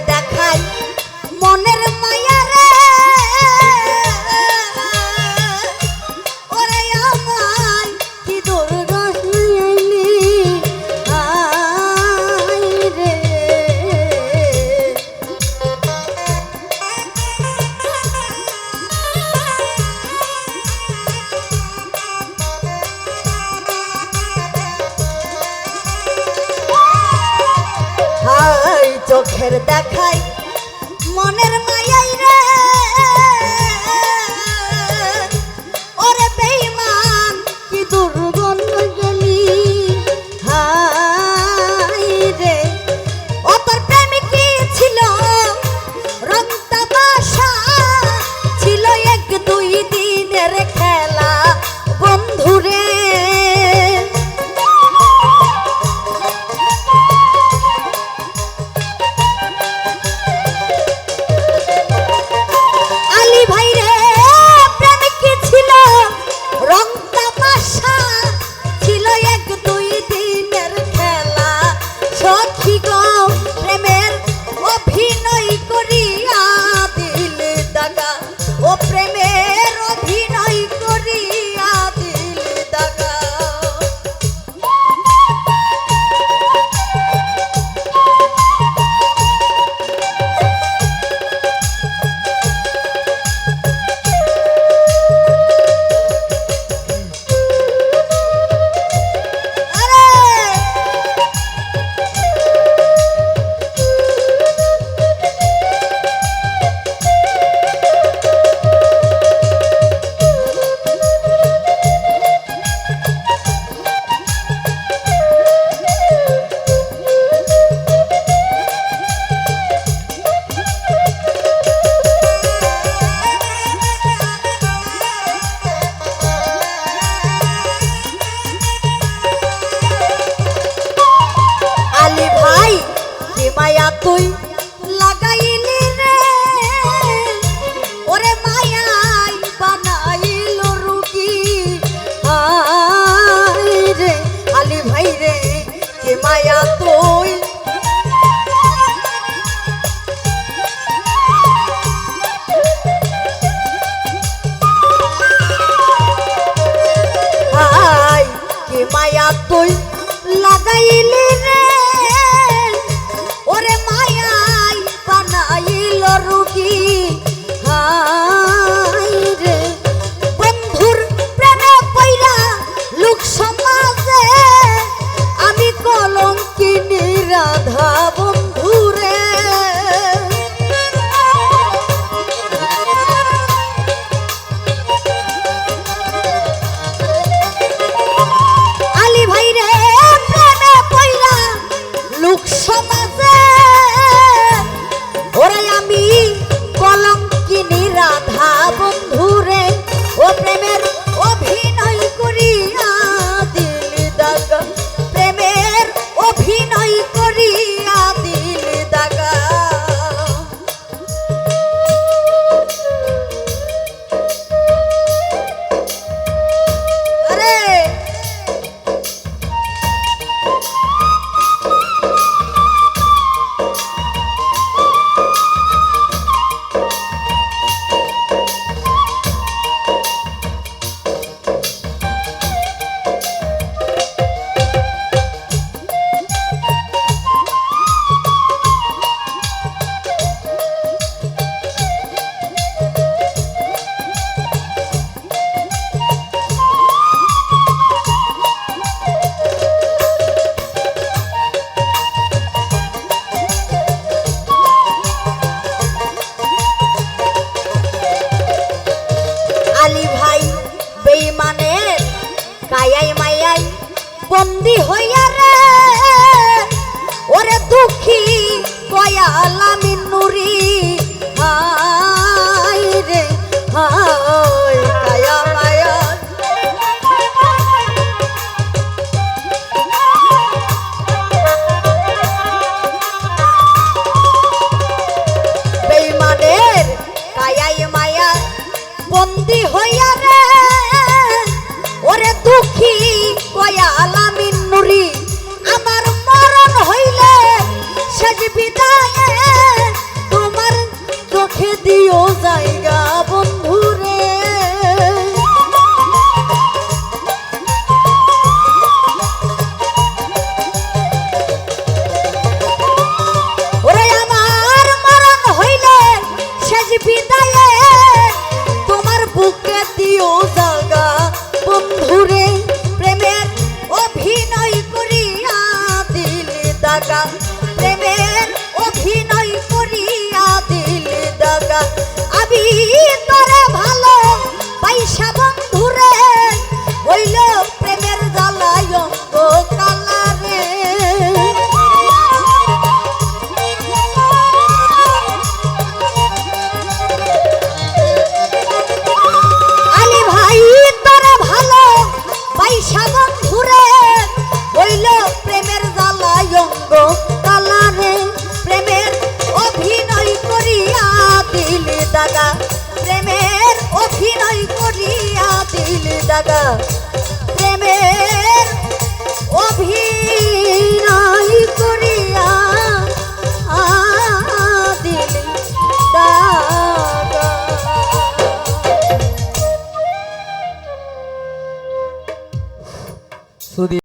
দেখাই মনের মায়া রে ওরে আমায় কি দুর্দশাইলি আই রে হাই চোখের দেখাই মনের মায়াই রে ওরে বেঈমান কি দুর্গন্ধ গেলি হাই রে ও তোর প্রেমে কি ছিল রং তামাশা ছিল এক দুই দিনের খেলা বন্ধুরে মায়া তুই লাগাইলি রে ওরে মায়াই বানাইল রুগী হাই রে আলী ভাই রে কি মায়া তুই হাই কি মায়া তুই লাগাইলি রে ওরে মায়াই বানাইল রুগী হাই রে বন্ধুর প্রেমে পইরা লোক সমাজে আমি কলঙ্কিনী রাধা বন্ধুরে আলী ভাই রে প্রেমে পইরা লোক সমাজে ওরে আমি কলঙ্কিনী রাধা বন্ধুরে ও প্রেমের অভিনয় করিয়া দিলি দাগা প্রেমের অভিনয় করিয়া দিলি দাগা আরে কায়াই মায়াই বন্দি হইয়া রে ওরে দুঃখী কয়ালা মিনুরি হাই রে হাই কায়া মায়া বেঈমানের কায়াই মায়া বন্দি হইয়া রে ওরে দুঃখী কয়ালা মিনুরি আমার মরণ হইলে শেষ বিদায়ে দাগা প্রেমের অভিনয় করিয়া দিল দাগা প্রেমের অভিনয় করিয়া দিল দাগা। সুধী